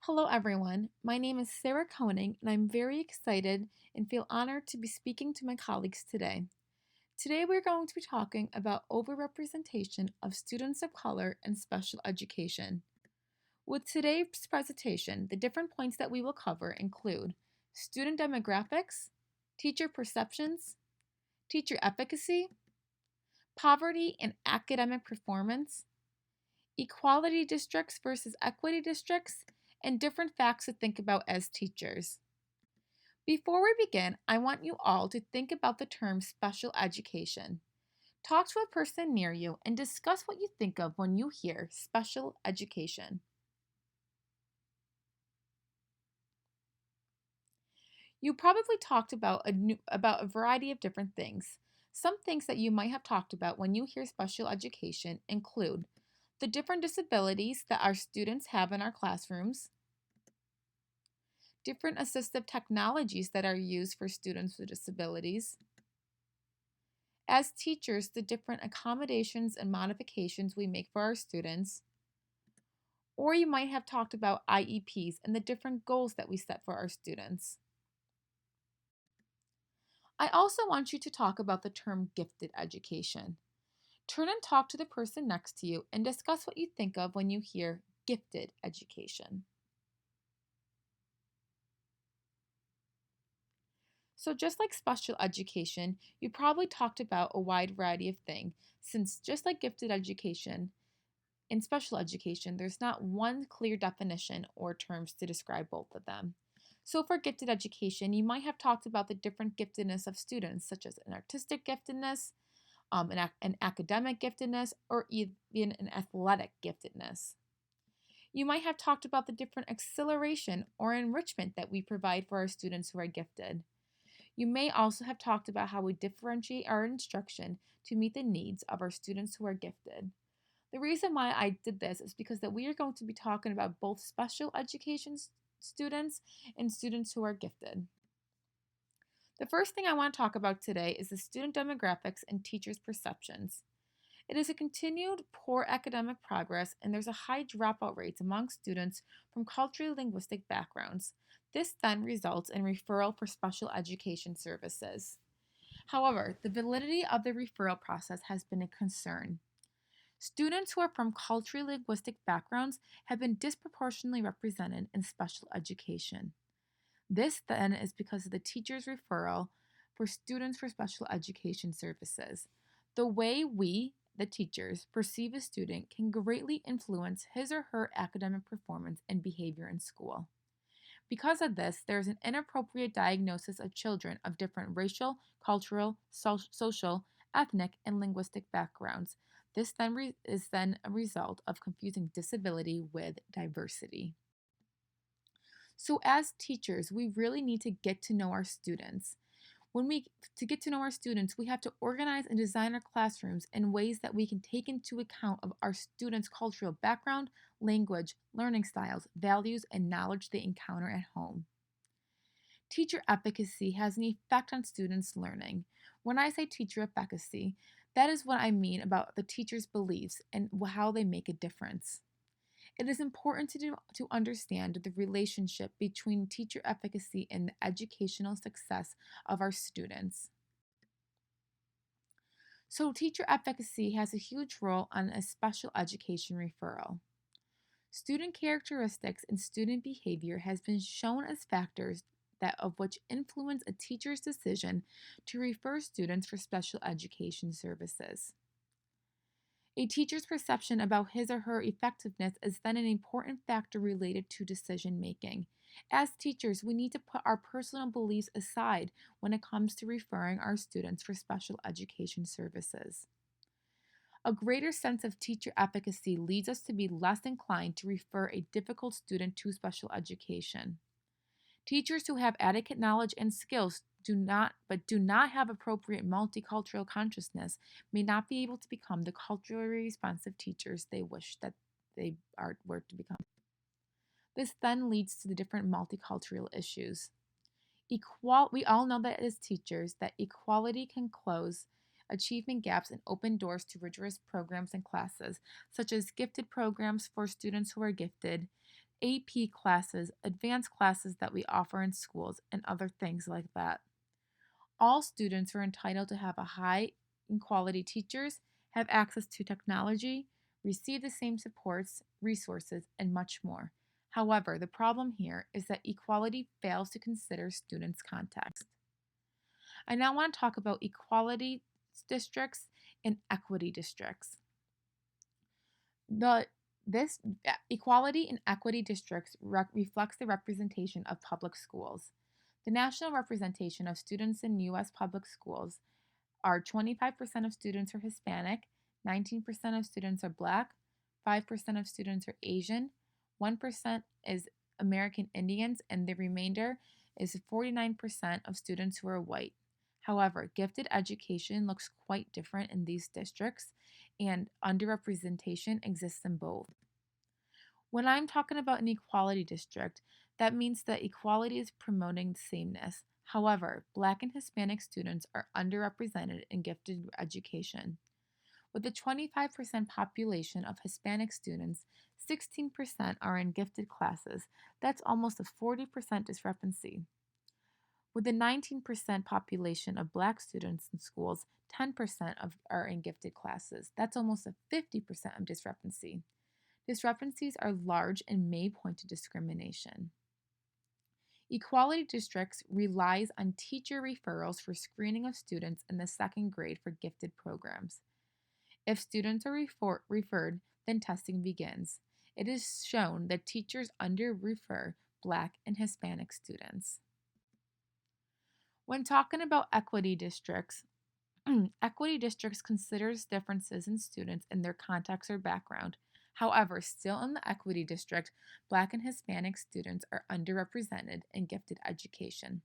Hello, everyone. My name is Sarah Koning, and I'm very excited and feel honored to be speaking to my colleagues today. Today, we're going to be talking about overrepresentation of students of color in special education. With today's presentation, the different points that we will cover include student demographics, teacher perceptions, teacher efficacy, poverty and academic performance, equality districts versus equity districts, and different facts to think about as teachers. Before we begin, I want you all to think about the term special education. Talk to a person near you and discuss what you think of when you hear special education. You probably talked about a variety of different things. Some things that you might have talked about when you hear special education include the different disabilities that our students have in our classrooms, different assistive technologies that are used for students with disabilities, as teachers, the different accommodations and modifications we make for our students, or you might have talked about IEPs and the different goals that we set for our students. I also want you to talk about the term gifted education. Turn and talk to the person next to you and discuss what you think of when you hear gifted education. So just like special education, you probably talked about a wide variety of things, since just like gifted education, in special education, there's not one clear definition or terms to describe both of them. So for gifted education, you might have talked about the different giftedness of students, such as an artistic giftedness, an academic giftedness, or even an athletic giftedness. You might have talked about the different acceleration or enrichment that we provide for our students who are gifted. You may also have talked about how we differentiate our instruction to meet the needs of our students who are gifted. The reason why I did this is because that we are going to be talking about both special education students and students who are gifted. The first thing I want to talk about today is the student demographics and teachers' perceptions. It is a continued poor academic progress, and there's a high dropout rates among students from culturally linguistic backgrounds. This then results in referral for special education services. However, the validity of the referral process has been a concern. Students who are from culturally linguistic backgrounds have been disproportionately represented in special education. This then is because of the teacher's referral for students for special education services. The way we, the teachers, perceive a student can greatly influence his or her academic performance and behavior in school. Because of this, there is an inappropriate diagnosis of children of different racial, cultural, social, ethnic, and linguistic backgrounds. This then is then a result of confusing disability with diversity. So as teachers, we really need to get to know our students. To get to know our students, we have to organize and design our classrooms in ways that we can take into account of our students' cultural background, language, learning styles, values, and knowledge they encounter at home. Teacher efficacy has an effect on students' learning. When I say teacher efficacy, that is what I mean about the teacher's beliefs and how they make a difference. It is important to understand the relationship between teacher efficacy and the educational success of our students. So, teacher efficacy has a huge role on a special education referral. Student characteristics and student behavior has been shown as factors that of which influence a teacher's decision to refer students for special education services. A teacher's perception about his or her effectiveness is then an important factor related to decision making. As teachers, we need to put our personal beliefs aside when it comes to referring our students for special education services. A greater sense of teacher efficacy leads us to be less inclined to refer a difficult student to special education. Teachers who have adequate knowledge and skills do not have appropriate multicultural consciousness may not be able to become the culturally responsive teachers they wish that were to become. This then leads to the different multicultural issues. We all know that as teachers that equality can close achievement gaps and open doors to rigorous programs and classes, such as gifted programs for students who are gifted, AP classes, advanced classes that we offer in schools, and other things like that. All students are entitled to have a high in quality teachers, have access to technology, receive the same supports, resources, and much more. However, the problem here is that equality fails to consider students' context. I now want to talk about equality districts and equity districts. The this equality and equity districts reflects the representation of public schools. The national representation of students in U.S. public schools are 25% of students are Hispanic, 19% of students are Black, 5% of students are Asian, 1% is American Indians, and the remainder is 49% of students who are white. However, gifted education looks quite different in these districts, and underrepresentation exists in both. When I'm talking about an equality district, that means that equality is promoting sameness. However, Black and Hispanic students are underrepresented in gifted education. With a 25% population of Hispanic students, 16% are in gifted classes. That's almost a 40% discrepancy. With a 19% population of Black students in schools, 10% are in gifted classes. That's almost a 50% of discrepancy. Discrepancies are large and may point to discrimination. Equality districts relies on teacher referrals for screening of students in the second grade for gifted programs. If students are referred, then testing begins. It is shown that teachers under-refer Black and Hispanic students. When talking about equity districts, equity districts considers differences in students in their context or background. However, still in the equity district, Black and Hispanic students are underrepresented in gifted education.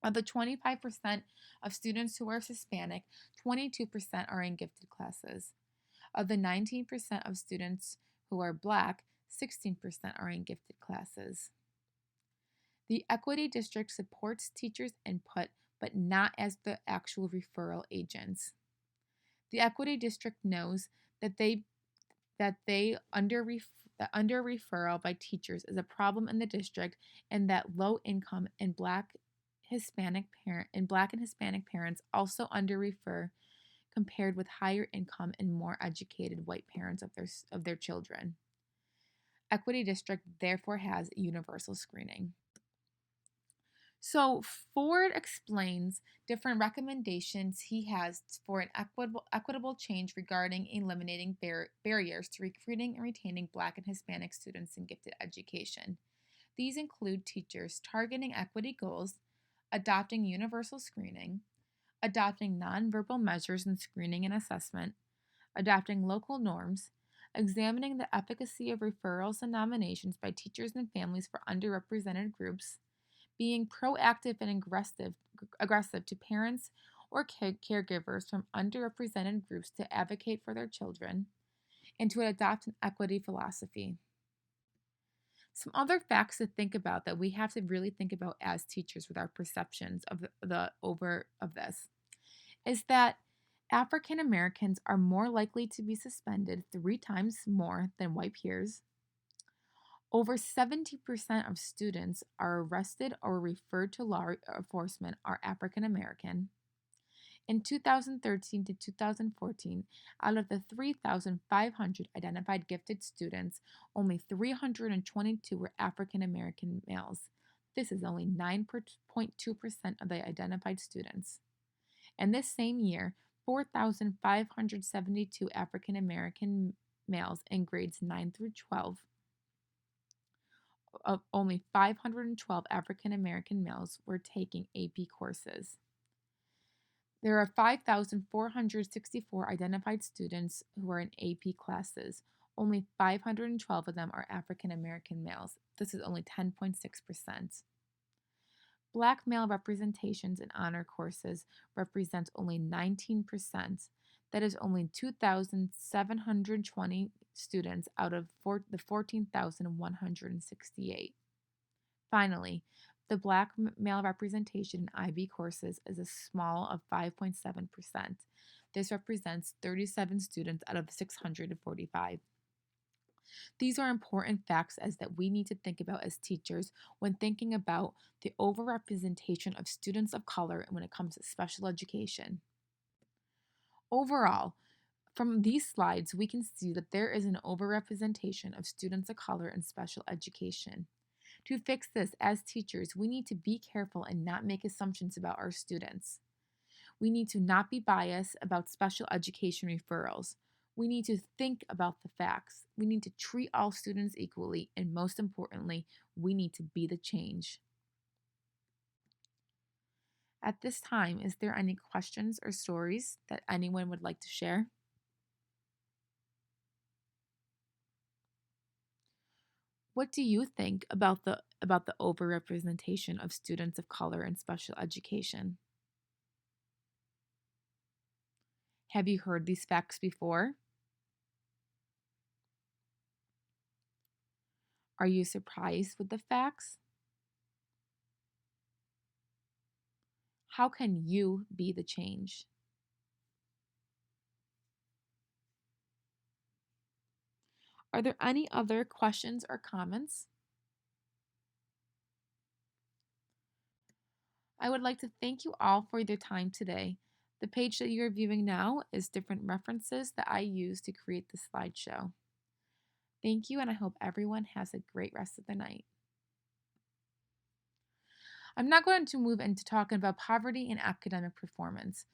Of the 25% of students who are Hispanic, 22% are in gifted classes. Of the 19% of students who are Black, 16% are in gifted classes. The equity district supports teachers' input, but not as the actual referral agents. The equity district knows that under referral by teachers is a problem in the district, and that low income and Black and Hispanic parents also under refer compared with higher income and more educated white parents of their children. Equity district therefore has universal screening. So Ford explains different recommendations he has for an equitable change regarding eliminating barriers to recruiting and retaining Black and Hispanic students in gifted education. These include teachers targeting equity goals, adopting universal screening, adopting nonverbal measures in screening and assessment, adopting local norms, examining the efficacy of referrals and nominations by teachers and families for underrepresented groups, being proactive and aggressive to parents or caregivers from underrepresented groups to advocate for their children, and to adopt an equity philosophy. Some other facts to think about that we have to really think about as teachers with our perceptions of this is that African Americans are more likely to be suspended 3 times more than white peers. Over 70% of students are arrested or referred to law enforcement are African American. In 2013 to 2014, out of the 3,500 identified gifted students, only 322 were African American males. This is only 9.2% of the identified students. And this same year, 4,572 African American males in grades 9 through 12, of only 512 African American males were taking AP courses. There are 5,464 identified students who are in AP classes. Only 512 of them are African American males. This is only 10.6%. Black male representations in honor courses represents only 19%. That is only 2,720 students out of the 14,168. Finally, the Black male representation in IB courses is a small of 5.7%. This represents 37 students out of 645. These are important facts as that we need to think about as teachers when thinking about the overrepresentation of students of color when it comes to special education. Overall, from these slides, we can see that there is an overrepresentation of students of color in special education. To fix this, as teachers, we need to be careful and not make assumptions about our students. We need to not be biased about special education referrals. We need to think about the facts. We need to treat all students equally, and most importantly, we need to be the change. At this time, is there any questions or stories that anyone would like to share? What do you think about the overrepresentation of students of color in special education? Have you heard these facts before? Are you surprised with the facts? How can you be the change? Are there any other questions or comments? I would like to thank you all for your time today. The page that you're viewing now is different references that I use to create the slideshow. Thank you, and I hope everyone has a great rest of the night. I'm now going to move into talking about poverty and academic performance.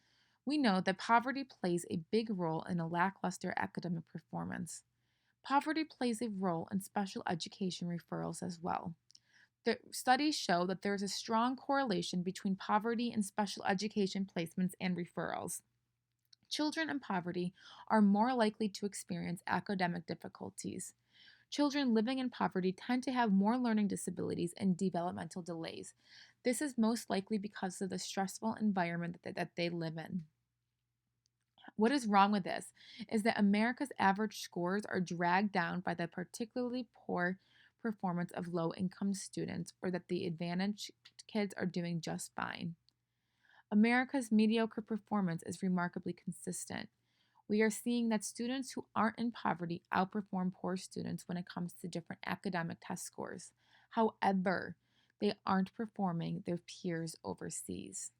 We know that poverty plays a big role in a lackluster academic performance. Poverty plays a role in special education referrals as well. The studies show that there is a strong correlation between poverty and special education placements and referrals. Children in poverty are more likely to experience academic difficulties. Children living in poverty tend to have more learning disabilities and developmental delays. This is most likely because of the stressful environment that they live in. What is wrong with this is that America's average scores are dragged down by the particularly poor performance of low income students, or that the advantaged kids are doing just fine. America's mediocre performance is remarkably consistent. We are seeing that students who aren't in poverty outperform poor students when it comes to different academic test scores. However, they aren't performing their peers overseas.